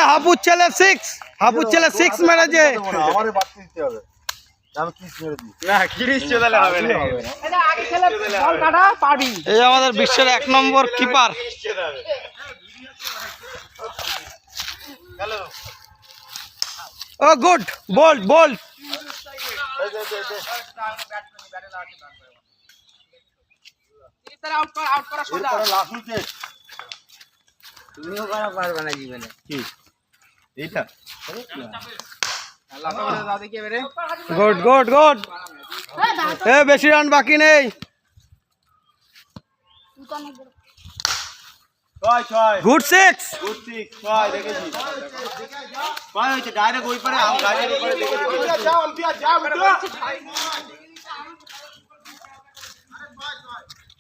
হাপুর ছেলে 6 হাপুর ছেলে 6 মেরেছে। আমারে বাড়তে দিতে হবে, আমি কিস মেরে দিই না কিরিশ চলে হবে না, এটা আগে খেলে বল কাটা পারবি। এই আমাদের বিশ্বের 1 নম্বর কিপার। হ্যালো ও গুড, বোল্ড বোল্ড। আউট কর, আউট করা সোজা। লাফুকে তুমিও করা পারবে না জীবনে। কি এইটা আল্লাহ করে দাও দেখি এবারে। Good good good. এ বেশি রান বাকি নেই। ছয় ছয় গুড 6। গুড সিক্স, ছয় দেখেছি। ছয় হয়েছে ডাইরেক্ট ওই পারে, আম গাছের উপরে দেখেছি। যাও আম্পিয়ার যাও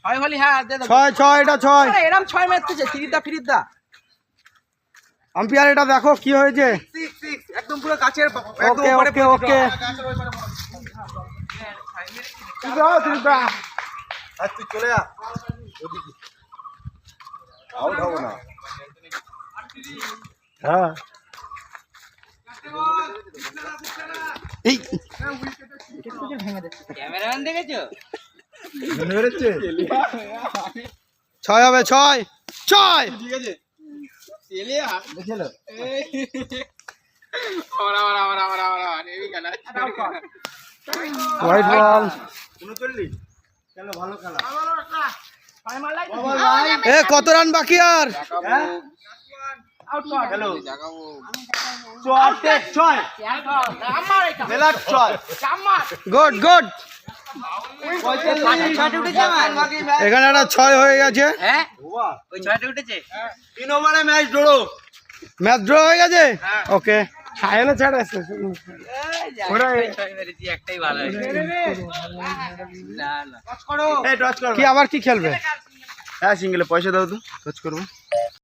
ছয় হলি, হ্যাঁ দে দাও। 6 6 এটা 6। আরে এরকম ছয় মারতেছে, ফিরিদা। আম্পায়ার এটা দেখো কি হয়েছে। 6 একদম পুরো কাছের, ওকে ওকে ওকে। আর তুই চলে আ ওদিকে, আউট হবো না। হ্যাঁ এই ক্যামেরাম্যান দেখেছো? মেরেছে 6 হবে 6 6। ঠিক আছে চেলিয়া দেখেলো হোয়াইট বল। 39 কেন ভালো খেলা। এ কত রান বাকি আর? আউট কর। হ্যালো ছয় ছয় আমার এটা মেলার ছয় আমার গুড গুড। 6টা উঠেছে আমার। এখানে একটা 6 হয়ে গেছে। হ্যাঁ ওয়া ওই 6টা উঠেছে। 3 ওভারে ম্যাচ ড্র। ম্যাচ ড্র হয়ে গেছে। ওকে সায়নে ছাড় আছে। ওরা ছয় মেরেছি, একটাই ভালো হয়েছে। না না টচ করো। এই টচ কর। কি আবার কি খেলবে? হ্যাঁ সিঙ্গেলে পয়সা দাও তো, টচ করবো।